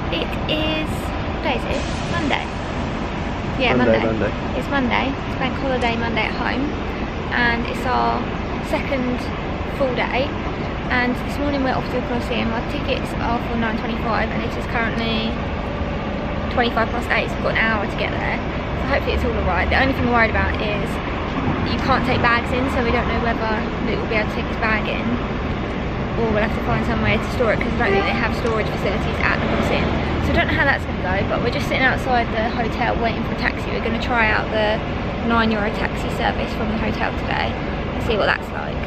It is, what day is it? Monday. Yeah, Monday. It's Monday. It's bank holiday Monday at home, and it's our second full day. And this morning we're off to the Coliseum. Our tickets are for 9:25, and it is currently 8:25, so we've got an hour to get there. So hopefully it's all alright. The only thing we're worried about is you can't take bags in, so we don't know whether Luke will be able to take his bag in, or we'll have to find somewhere to store it, because I don't think they have storage facilities at the Coliseum. So I don't know how that's going to go, but we're just sitting outside the hotel waiting for a taxi. We're going to try out the €9 taxi service from the hotel today and see what that's like.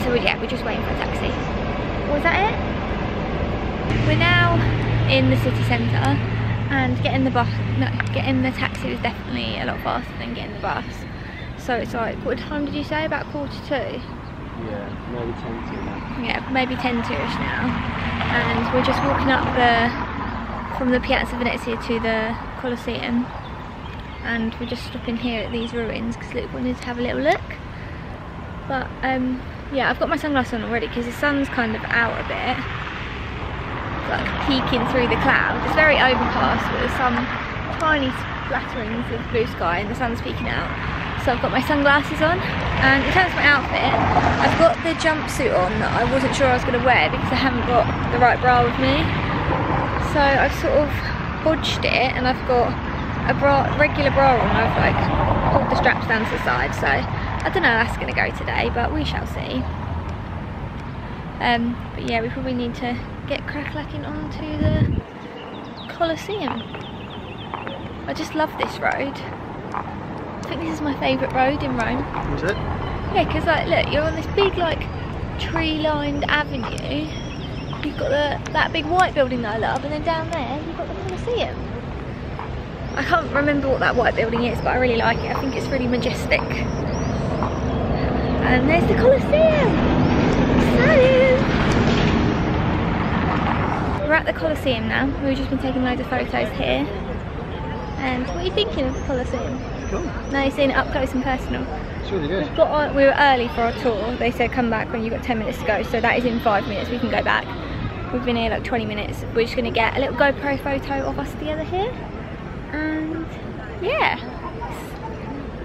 So yeah, we're just waiting for a taxi. Was that it? We're now in the city centre, and getting the taxi was definitely a lot faster than getting the bus. So it's like, what time did you say? About 1:45? Yeah, maybe 10 to now. Yeah, maybe 10 to-ish now. And we're just walking up from the Piazza Venezia to the Coliseum, and we're just stopping here at these ruins because Luke wanted to have a little look. But yeah, I've got my sunglasses on already because the sun's kind of out a bit. It's like peeking through the clouds. It's very overcast, but there's some tiny splatterings of blue sky and the sun's peeking out. So I've got my sunglasses on, and in terms of my outfit, I've got the jumpsuit on that I wasn't sure I was going to wear because I haven't got the right bra with me. So I've sort of bodged it, and I've got a regular bra on. I've like pulled the straps down to the side, so I don't know how that's going to go today, but we shall see. But yeah, we probably need to get cracklacking onto the Coliseum. I just love this road. I think this is my favourite road in Rome. Is it? Yeah, because like, look, you're on this big like tree-lined avenue. You've got that big white building that I love, and then down there you've got the Coliseum. I can't remember what that white building is, but I really like it. I think it's really majestic. And there's the Coliseum. Excited! We're at the Coliseum now. We've just been taking loads of photos here. And what are you thinking of the Coliseum? Cool. Now you've seen it up close and personal. It's really good. We were early for our tour. They said come back when you've got 10 minutes to go, so that is in 5 minutes. We can go back. We've been here like 20 minutes. We're just going to get a little GoPro photo of us together here. And yeah,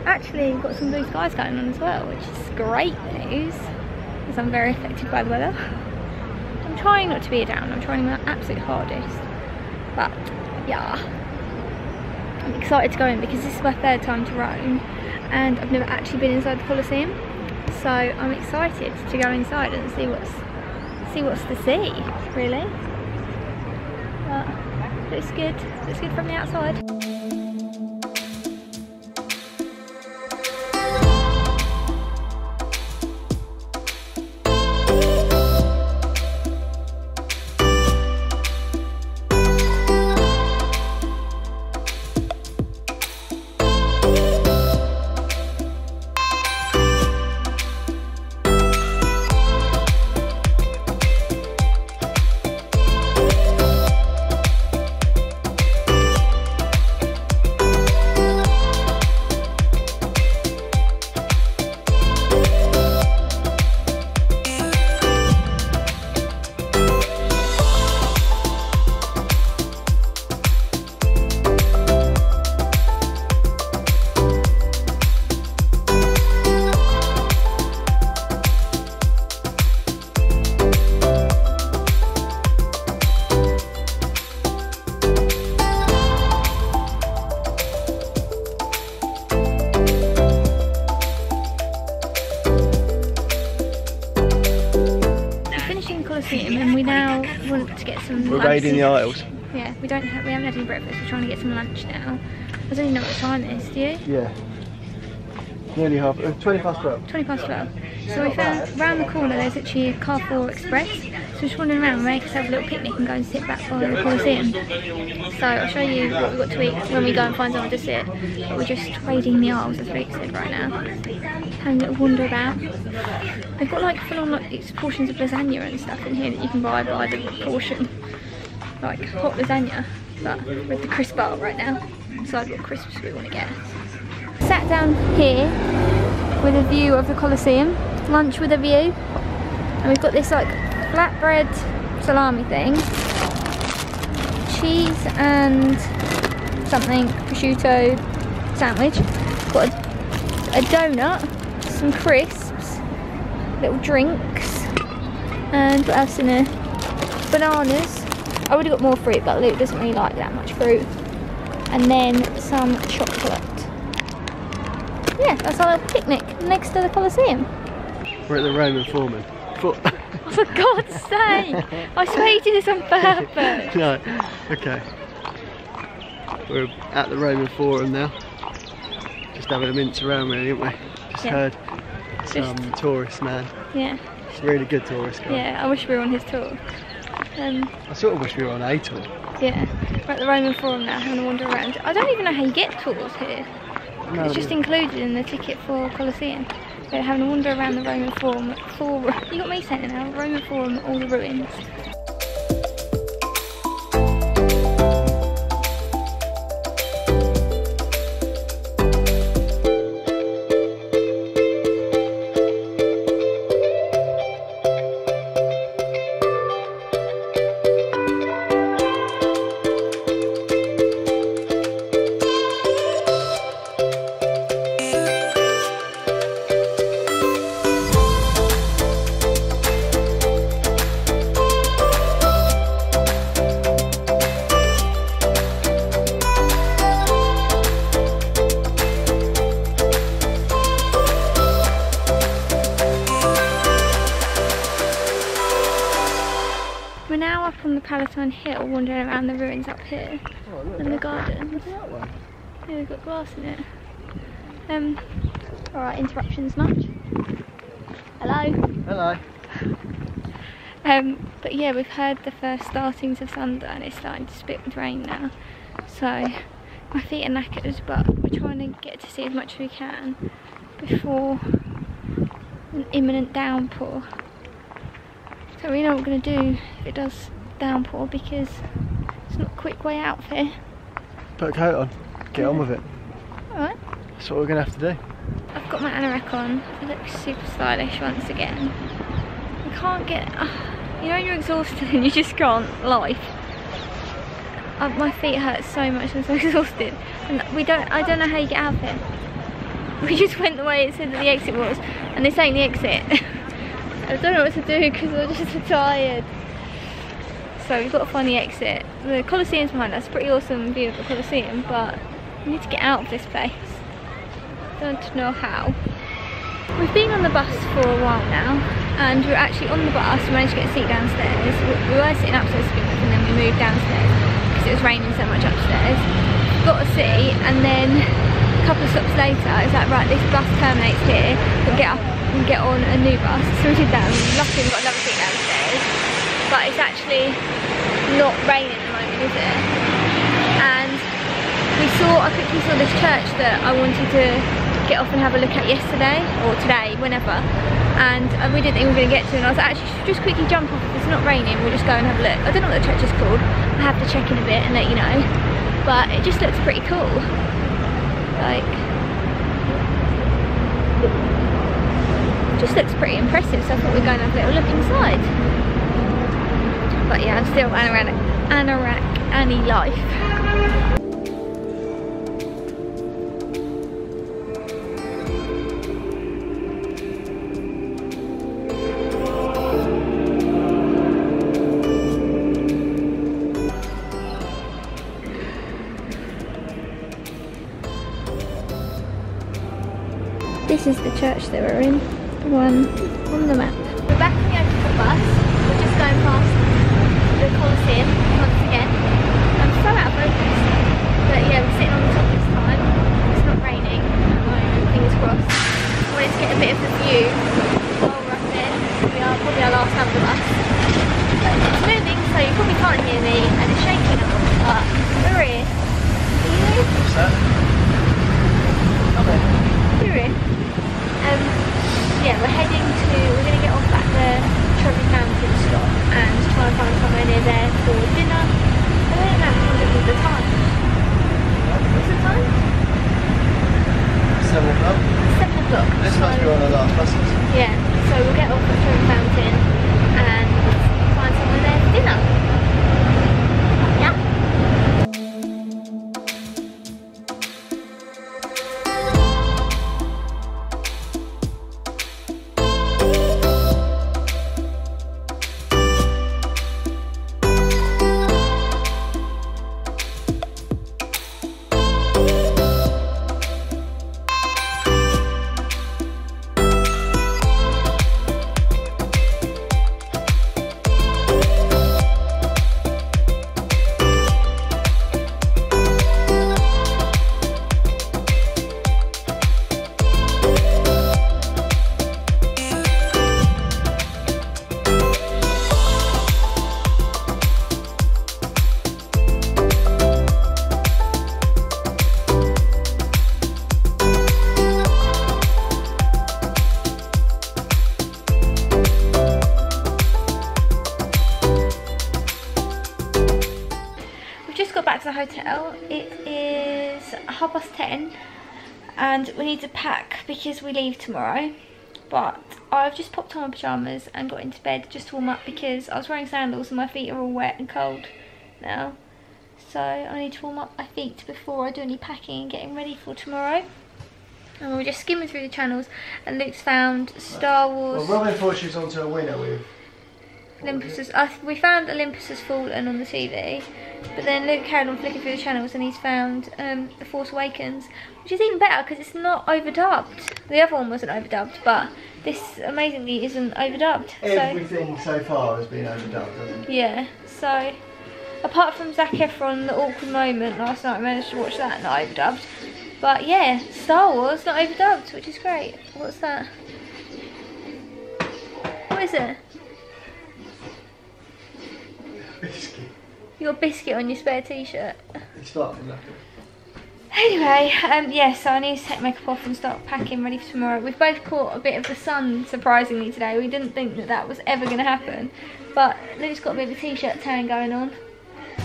actually we've got some blue skies going on as well, which is great news, because I'm very affected by the weather. I'm trying not to be a down. I'm trying my absolute hardest. But yeah, I'm excited to go in because this is my third time to Rome, and I've never actually been inside the Coliseum, so I'm excited to go inside and see what's to see, really. But looks good from the outside. And we now want to get some We're raiding the aisles. Yeah, we haven't had any breakfast. We're trying to get some lunch now. I don't even know what time it is, do you? Yeah. Nearly half, 20 past 12. 20 past 12. So we found, round the corner there's actually a Carrefour Express. So we're just wandering around, make ourselves a little picnic and go and sit back by the Coliseum. So I'll show you what we've got to eat when we go and find somewhere to sit. But we're just raiding the aisles, as Luke said, right now. Having a little wander about. They've got like full on like portions of lasagna and stuff in here that you can buy by the portion. Like hot lasagna, but with the crisp bar right now. Decide what crisps we want to get. Sat down here with a view of the Coliseum, lunch with a view, and we've got this like flatbread salami thing, cheese and something prosciutto sandwich. Got a donut, some crisps, little drinks, and what else in there? Bananas. I would have got more fruit, but Luke doesn't really like that much fruit. And then some chocolate. Yeah, that's our little picnic next to the Coliseum. We're at the Roman Forum. Oh, for God's sake! I swear you did this on purpose. No, okay. We're at the Roman Forum now. Just having a mince around really, haven't we? Just heard some tourist man. Yeah. It's a really good tourist guy. Yeah, I wish we were on his tour. I sort of wish we were on a tour. Yeah, we're at the Roman Forum now, having a wander around. I don't even know how you get tours here. No, it's just included in the ticket for Coliseum. We're having a wander around the Roman Forum. You got me saying it now, Roman Forum, all the ruins. We're now up on the Palatine Hill, wandering around the ruins up here, and the gardens. Yeah, we've got glass in it. Alright, interruptions much? Hello? Hello. But yeah, we've heard the first startings of thunder and it's starting to spit with rain now. So, my feet are knackered, but we're trying to get to see as much as we can before an imminent downpour. So we know what we're going to do if it does downpour, because it's not a quick way out of here. Put a coat on, get on with it. Alright. That's what we're going to have to do. I've got my anorak on, I look super stylish once again. I can't get, you know, you're exhausted and you just can't life. My feet hurt so much, I'm so exhausted. And I don't know how you get out of here. We just went the way it said that the exit was, and this ain't the exit. I don't know what to do because I'm just so tired. So we've got to find the exit. The Coliseum's behind us, pretty awesome view of the Coliseum, but we need to get out of this place. Don't know how. We've been on the bus for a while now, and we're actually on the bus. We managed to get a seat downstairs. We were sitting upstairs to begin with, and then we moved downstairs because it was raining so much upstairs. Got a seat, and then a couple of stops later, it's like, right, this bus terminates here. We'll get up and get on a new bus. So we did that, and luckily we got another seat downstairs. But it's actually not raining at the moment, is it? And I quickly saw this church that I wanted to get off and have a look at yesterday, or today, whenever. And we didn't think we were going to get to, and I was like, actually, just quickly jump off. If it's not raining, we'll just go and have a look. I don't know what the church is called. I have to check in a bit and let you know. But it just looks pretty cool. Like, just looks pretty impressive, so I thought we'd go and have a little look inside. But yeah, I'm still anorak Annie life. This is the church that we're in, the one on the map. We're back on the open bus. We're just going past the Coliseum once again. I'm so out of focus. But yeah, we're sitting on the top this time. It's not raining at the moment, fingers crossed. I wanted to get a bit of the view while we're up there. We are probably our last time of the bus. But it's moving, so you probably can't hear me, and it's shaking a lot, but we're here. Are you? What's that? Okay. You're in. Yeah, we're going to get off at the Trevi Fountain stop and try and find somewhere near there for dinner. I don't know what the time. What's the time? 7 o'clock. 7 o'clock. This must be one of the last buses. Yeah, so we'll get off at Trevi Fountain and find somewhere there for dinner. Yeah. just got back to the hotel. It is 10:30 and we need to pack because we leave tomorrow. But I've just popped on my pyjamas and got into bed just to warm up because I was wearing sandals and my feet are all wet and cold now. So I need to warm up my feet before I do any packing and getting ready for tomorrow. And we were just skimming through the channels and Luke's found Star Wars. Well, Robyn thought she was onto a winner with Olympus. We found Olympus Has Fallen on the TV, but then Luke carried on flicking through the channels and he's found The Force Awakens, which is even better because it's not overdubbed. The other one wasn't overdubbed, but this amazingly isn't overdubbed. Everything so far has been overdubbed, hasn't it? Yeah, so apart from Zac Efron, the awkward moment last night, I managed to watch that, not overdubbed. But yeah, Star Wars, not overdubbed, which is great. What's that? What is it? Biscuit. You got a biscuit on your spare t-shirt. It's starting like Anyway, yeah, so I need to take makeup off and start packing ready for tomorrow. We've both caught a bit of the sun, surprisingly, today. We didn't think that that was ever going to happen. But Luke's got a bit of a t-shirt tan going on.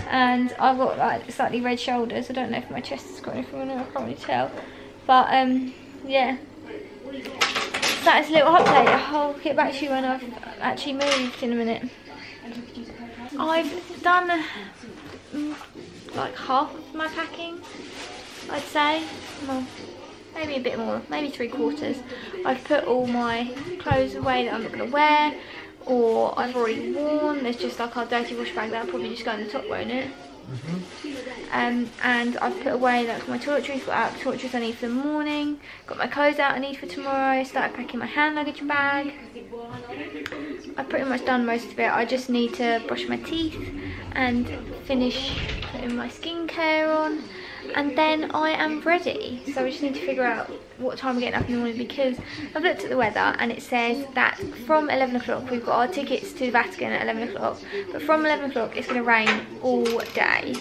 And I've got like slightly red shoulders. I don't know if my chest is got anything on it, I can't really tell. But yeah. So that is a little update. I'll get back to you when I've actually moved in a minute. I've done like half of my packing, I'd say. Well, maybe a bit more, maybe 3/4. I've put all my clothes away that I'm not going to wear, or I've already worn. There's just like our dirty wash bag that'll probably just go in the top, won't it? And I've put away like my toiletries, got out the toiletries I need for the morning, got my clothes out I need for tomorrow, started packing my hand luggage bag. I've pretty much done most of it. I just need to brush my teeth and finish putting my skincare on, and then I am ready. So we just need to figure out what time we're getting up in the morning, because I've looked at the weather and it says that from 11 o'clock, we've got our tickets to the Vatican at 11 o'clock, but from 11 o'clock it's going to rain all day.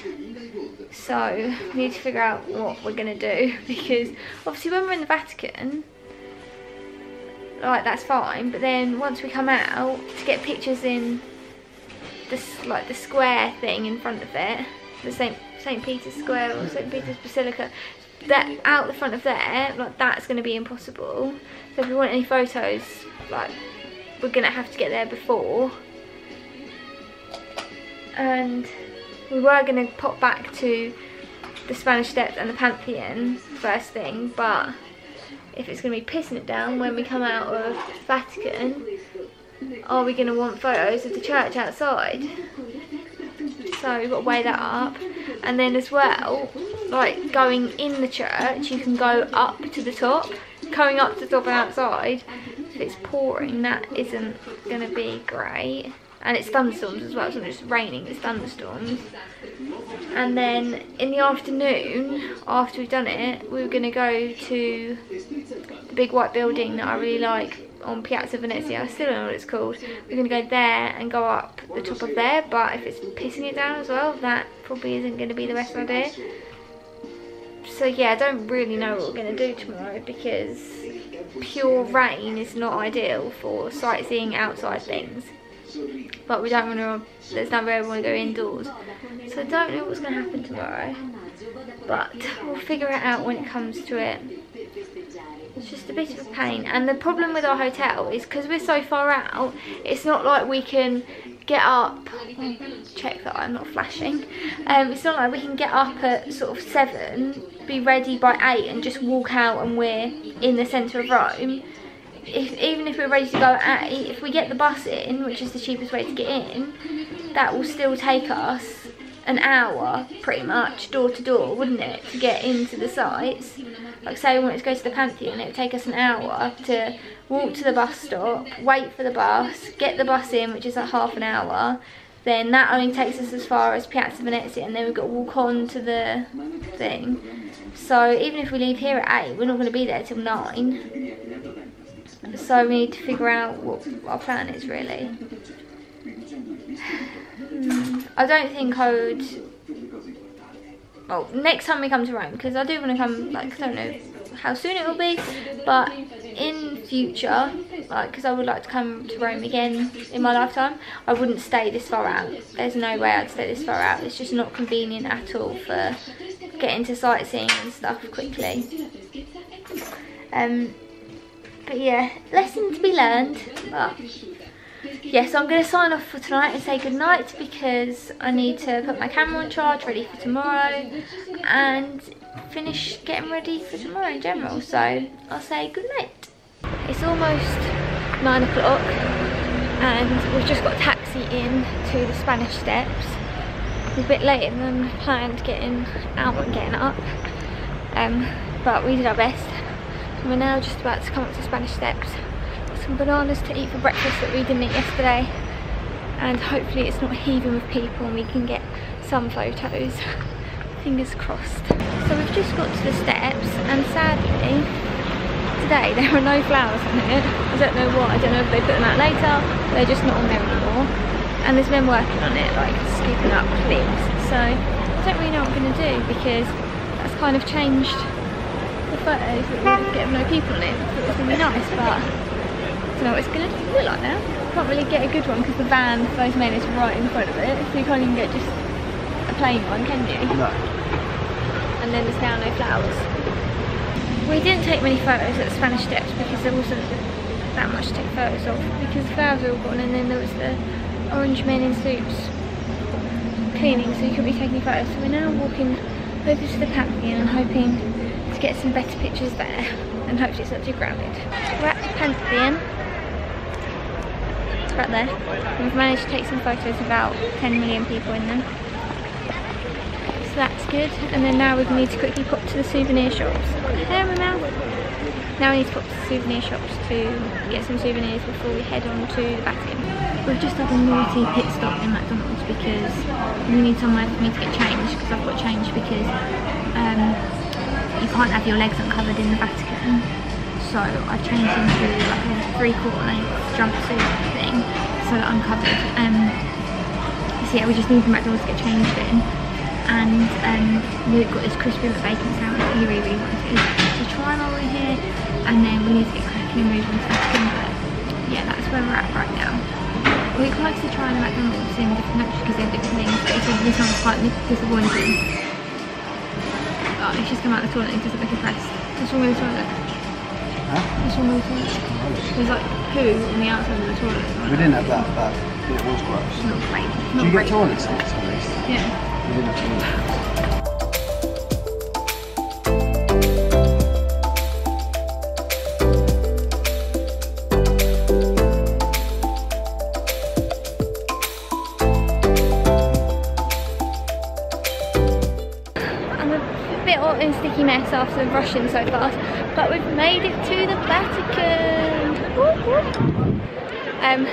So we need to figure out what we're going to do, because obviously when we're in the Vatican, like that's fine, but then once we come out to get pictures in this, like the square thing in front of it, the St. Peter's Square or St. Peter's Basilica, that out the front of there, like that's going to be impossible. So if we want any photos, like we're going to have to get there before. And we were going to pop back to the Spanish Steps and the Pantheon first thing, but if it's going to be pissing it down when we come out of Vatican, are we going to want photos of the church outside? So we've got to weigh that up. And then as well, like going in the church, you can go up to the top. Going up to the top and outside, if it's pouring, that isn't going to be great. And it's thunderstorms as well, it's not just raining, it's thunderstorms. And then in the afternoon, after we've done it, we were going to go to the big white building that I really like on Piazza Venezia. I still don't know what it's called. We're going to go there and go up the top of there, but if it's pissing it down as well, that probably isn't going to be the best idea. So yeah, I don't really know what we're going to do tomorrow, because pure rain is not ideal for sightseeing outside things. But we don't want to, there's nowhere we want to go indoors. So I don't know what's going to happen tomorrow. But we'll figure it out when it comes to it. It's just a bit of a pain. And the problem with our hotel is because we're so far out, it's not like we can get up, check that I'm not flashing. It's not like we can get up at sort of 7, be ready by 8 and just walk out and we're in the centre of Rome. Even if we're ready to go at 8, if we get the bus in, which is the cheapest way to get in, that will still take us an hour, pretty much, door to door, wouldn't it, to get into the sites. Like say we wanted to go to the Pantheon, it would take us an hour to walk to the bus stop, wait for the bus, get the bus in, which is like half an hour. Then that only takes us as far as Piazza Venezia, and then we've got to walk on to the thing. So even if we leave here at 8, we're not going to be there till 9. So we need to figure out what our plan is, really. I don't think I would... Well, next time we come to Rome, because I do want to come, like, I don't know how soon it will be, but in future, like, because I would like to come to Rome again in my lifetime, I wouldn't stay this far out. There's no way I'd stay this far out. It's just not convenient at all for getting to sightseeing and stuff quickly. But yeah, lesson to be learned. But yeah, so I'm going to sign off for tonight and say good night, because I need to put my camera on charge ready for tomorrow and finish getting ready for tomorrow in general. So I'll say good night. It's almost 9 o'clock and we've just got a taxi in to the Spanish Steps. We're a bit later than planned getting out and getting up, but we did our best. We're now just about to come up to Spanish Steps. Some bananas to eat for breakfast that we didn't eat yesterday, and hopefully it's not heaving with people and we can get some photos. Fingers crossed. So we've just got to the steps, and sadly today there are no flowers on it. I don't know what, I don't know if they put them out later, they're just not on there anymore. And there's men working on it, like scooping up things. So I don't really know what I'm going to do, because that's kind of changed the photos that we would get with no people on it. I thought it was going to be nice, but I don't know what it's going to look like now. Can't really get a good one because the van for those men is right in front of it, so you can't even get just a plain one, can you? No. And then there's now no flowers. We didn't take many photos at the Spanish Steps because there wasn't that much to take photos of, because the flowers were all gone, and then there was the orange men in suits cleaning, so you couldn't be taking photos. So we're now walking over to the Pantheon and hoping to get some better pictures there, and hopefully it's not too crowded. We're at the Pantheon. It's right there. And we've managed to take some photos of about 10 million people in them. So that's good. And then now we need to quickly pop to the souvenir shops. Got hair in my mouth. Now we need to pop to the souvenir shops to get some souvenirs before we head on to the Vatican. We've just had a naughty pit stop in McDonald's because we need somewhere for me to get changed, because I've got changed because you can't have your legs uncovered in the Vatican. So I changed into like a 3/4 length jumpsuit thing so that I'm covered. So yeah, we just need the McDonald's to get changed in. And we've got this crispy bacon sandwich that he really wanted to try while we're here, and then we need to get cracking and move on to the Vatican. But yeah, that's where we're at right now. We quite like to try the McDonald's in different countries because they're different things, but he said this one's quite disappointing. Oh, he's just come out of the toilet and he doesn't look impressed. What's wrong with the toilet? Huh? What's wrong with the toilet? There's like poo on the outside of the toilet. We didn't have that, but it was gross. Not great. Do you get toilet seats at least? Yeah. We didn't have toilet seats. And sticky mess after rushing so fast, but we've made it to the Vatican.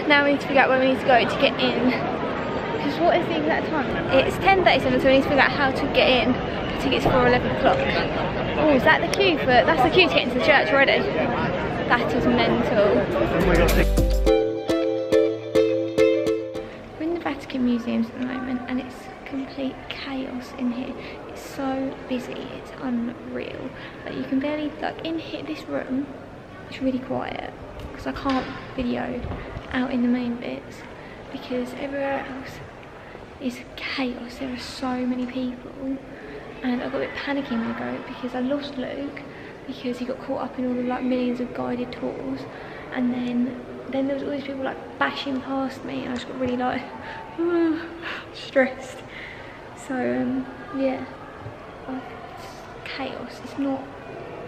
Now we need to figure out where we need to go to get in, because what is the exact time? It's 10:37, so we need to figure out how to get in. The tickets for 11 o'clock. Oh, is that the queue for? That's the queue to get into the church already. That is mental. We're in the Vatican museums at the moment, and it's complete chaos in here. It's so busy, it's unreal. Like, you can barely, like, in here, this room, it's really quiet because I can't video out in the main bits because everywhere else is chaos. There are so many people, and I got a bit panicky when I go because I lost Luke because he got caught up in all the like millions of guided tours, and then there was all these people like bashing past me, and I just got really like stressed. So yeah, it's chaos. It's not,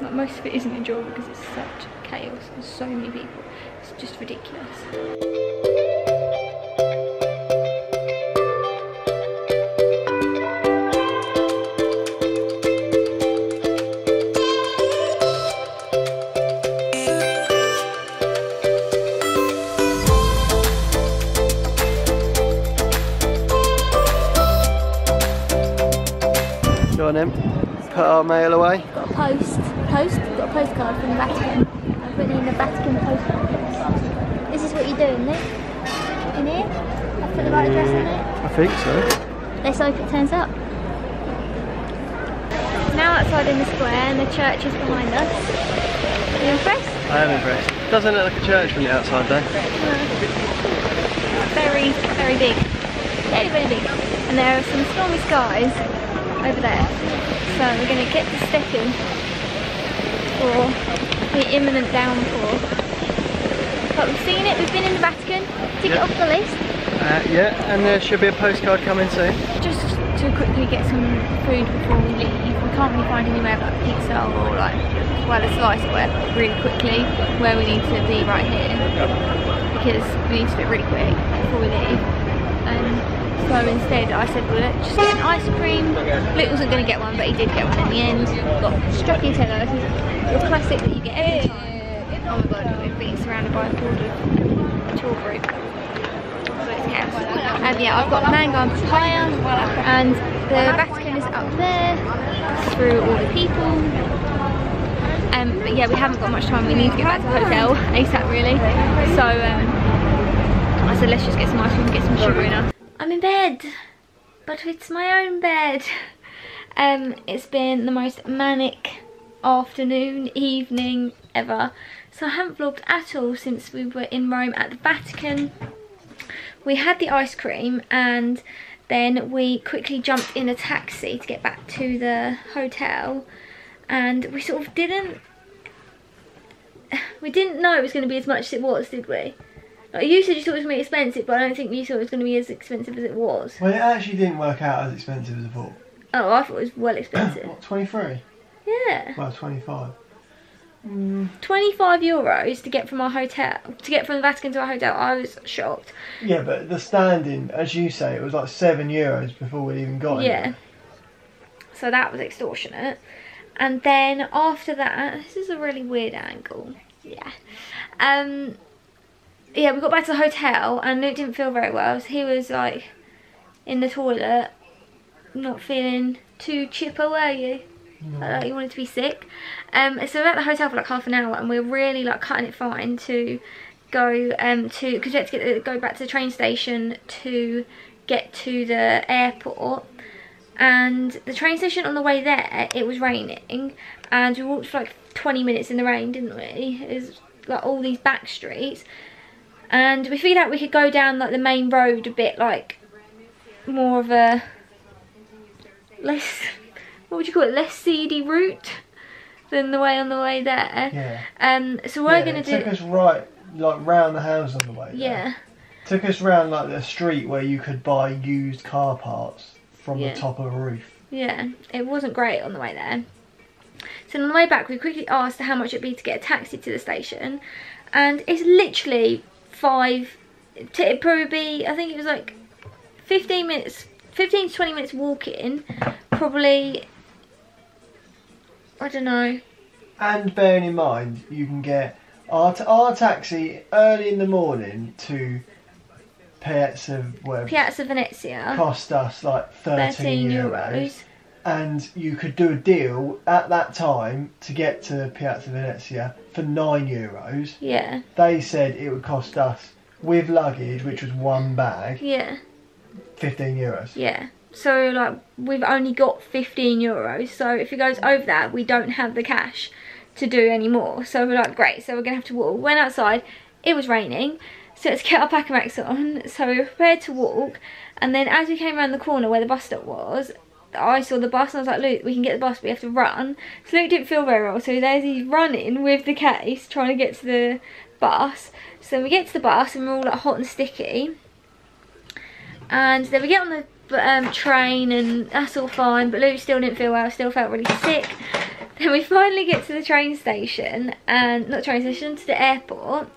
like, most of it isn't enjoyable because it's such chaos and so many people. It's just ridiculous. Go on then, put our mail away. Got a got a postcard from the Vatican. I've put in the Vatican postcard. This is what you do, isn't it? In here? I've put the right address in it. I think so. Let's hope it turns up. Now outside in the square, and the church is behind us. Are you impressed? I am impressed. Doesn't look like a church from the outside though. Very, very big. Very, very big. And there are some stormy skies over there. So we're going to get to step in for the imminent downpour. But we've seen it, we've been in the Vatican. Tick it off the list. Yeah, and there should be a postcard coming soon. Just to quickly get some food before we leave. We can't really find anywhere like pizza or like a slice or whatever really quickly where we need to be right here. Because we need to do it really quick before we leave. So instead I said, well, let's just get an ice cream. Luke wasn't going to get one, but he did get one in the end. Got stracciatella, this is your classic that you get every time. Oh my god, we're being surrounded by a horde of tour group. So it's chaos. Yeah, I've got mango and papaya, and the Vatican is up there, through all the people. But yeah, we haven't got much time, we need to get back to the hotel ASAP really. So I said let's just get some ice cream and get some sugar in us. I'm in bed, but it's my own bed. It's been the most manic afternoon, evening ever. So I haven't vlogged at all since we were in Rome at the Vatican. We had the ice cream and then we quickly jumped in a taxi to get back to the hotel, and we sort of didn't know it was going to be as much as it was, did we? Like, you said you thought it was going to be expensive, but I don't think you thought it was going to be as expensive as it was. Well, it actually didn't work out as expensive as I thought. Oh, I thought it was well expensive. What, 23? Yeah. Well, 25. 25 euros to get from our hotel, to get from the Vatican to our hotel. I was shocked. Yeah, but the standing, as you say, it was like 7 euros before we even got Yeah. anywhere. So that was extortionate. And then after that, this is a really weird angle. Yeah. Yeah, we got back to the hotel and Luke didn't feel very well. So he was like in the toilet, not feeling too chipper, were you? No. You wanted to be sick. So we were at the hotel for like half an hour and we were really like cutting it fine to go because we had to go back to the train station to get to the airport. And the train station on the way there, it was raining and we walked for like 20 minutes in the rain, didn't we? It was like all these back streets, and we figured out we could go down like the main road a bit, like more of a less, what would you call it, less seedy route than the way on the way there. Yeah. So we're gonna do. It took us right like round the house on the way there. Yeah. Took us round like the street where you could buy used car parts from the top of a roof. Yeah, it wasn't great on the way there. So on the way back we quickly asked how much it'd be to get a taxi to the station, and it's literally it'd probably be, I think it was like 15 to 20 minutes walking, probably, I don't know. And bearing in mind, you can get our taxi early in the morning to Piazza Venezia cost us like 13 euros. And you could do a deal at that time to get to Piazza Venezia for 9 euros. Yeah. They said it would cost us, with luggage, which was one bag, 15 euros. Yeah. So like we've only got 15 euros. So if it goes over that, we don't have the cash to do any more. So we're like, great. So we're gonna have to walk. We went outside. It was raining. So let's get our pack-a-racks on. So we were prepared to walk. And then as we came around the corner where the bus stop was, I saw the bus and I was like, Luke, we can get the bus, but we have to run. So Luke didn't feel very well, so there's he's running with the case, trying to get to the bus. So we get to the bus and we're all like hot and sticky. And then we get on the train and that's all fine, but Luke still didn't feel well, still felt really sick. Then we finally get to the train station, and not train station, to the airport.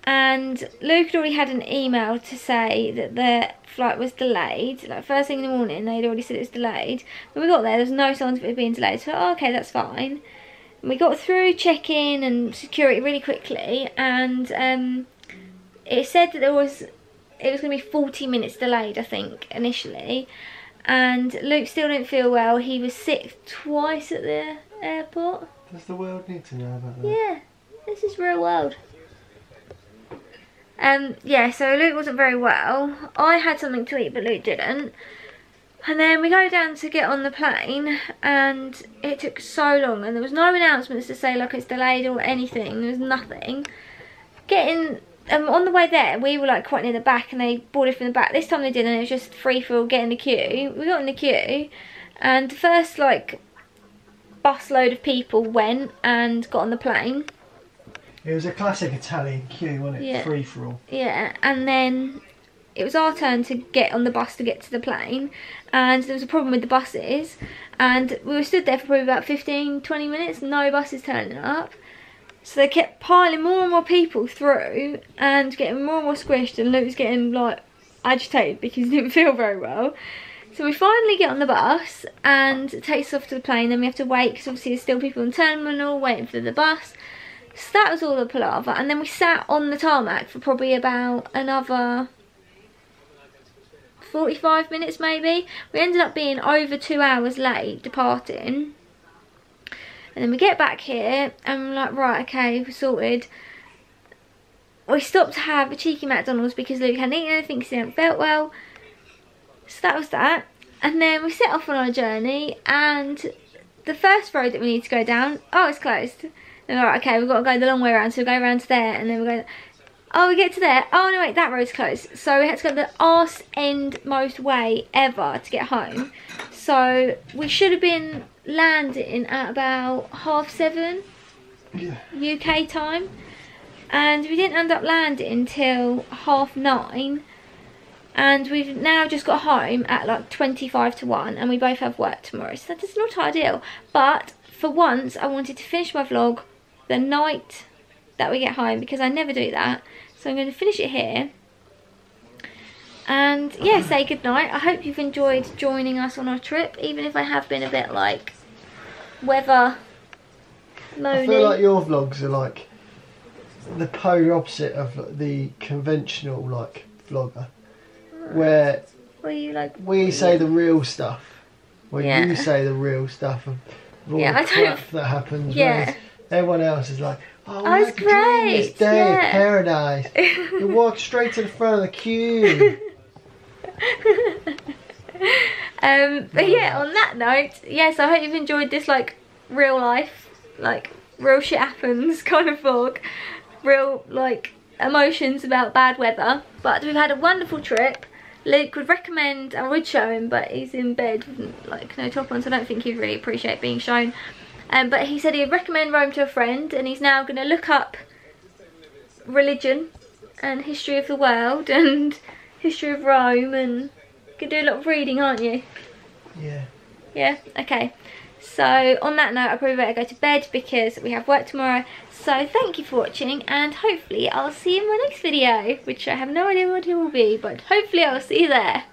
And Luke had already had an email to say that the flight was delayed. Like first thing in the morning, they'd already said it was delayed. When we got there was no signs of it being delayed. So oh, okay, that's fine. And we got through check-in and security really quickly, and it said that it was going to be 40 minutes delayed, I think, initially. And Luke still didn't feel well. He was sick twice at the airport. Does the world need to know about that? Yeah, this is real world. Yeah, so Luke wasn't very well. I had something to eat, but Luke didn't. And then we go down to get on the plane, and it took so long, and there was no announcements to say like it's delayed or anything. There was nothing. on the way there, we were like quite near the back and they boarded from the back. This time they didn't, it was just free for all, get in the queue. We got in the queue and the first like bus load of people went and got on the plane. It was a classic Italian queue, wasn't it? Yeah. Free for all. Yeah, and then it was our turn to get on the bus to get to the plane, and there was a problem with the buses, and we were stood there for probably about 15-20 minutes, no buses turning up. So they kept piling more and more people through and getting more and more squished, and Luke was getting like agitated because he didn't feel very well. So we finally get on the bus and it takes us off to the plane. Then we have to wait because obviously there's still people in the terminal waiting for the bus. So that was all the palaver, and then we sat on the tarmac for probably about another 45 minutes maybe. We ended up being over 2 hours late departing. And then we get back here and we're like, right, okay, we're sorted. We stopped to have a cheeky McDonald's because Luke hadn't eaten anything because he hadn't felt well. So that was that. And then we set off on our journey, and the first road that we need to go down, oh, it's closed. And we're like, okay, we've got to go the long way around, so we'll go around to there, and then we go, oh, we get to there, oh no wait, that road's closed. So we had to go the arse end most way ever to get home. So we should have been landing at about 7:30 UK time, and we didn't end up landing until 9:30, and we've now just got home at like 1:25, and we both have work tomorrow, so that is not ideal. But for once I wanted to finish my vlog the night that we get home, because I never do that, so I'm going to finish it here. And yeah, say goodnight. I hope you've enjoyed joining us on our trip, even if I have been a bit like weather moaning. I feel like your vlogs are like the polar opposite of the conventional like vlogger, where you like we say the real stuff, where yeah. you say the real stuff of all yeah, the crap that happens. Yeah. Everyone else is like, oh, it's like great. This day yeah. of paradise. You walk straight to the front of the queue. But yeah, on that note, yes, I hope you've enjoyed this like real life, like real shit happens kind of vlog, real like emotions about bad weather. But we've had a wonderful trip. Luke would recommend, I would show him, but he's in bed with like no top on, so I don't think he'd really appreciate being shown. But he said he'd recommend Rome to a friend, and he's now going to look up religion and history of the world and history of Rome, and you can do a lot of reading, aren't you? Yeah. Yeah? Okay. So on that note, I probably better go to bed because we have work tomorrow. So thank you for watching, and hopefully I'll see you in my next video, which I have no idea what it will be, but hopefully I'll see you there.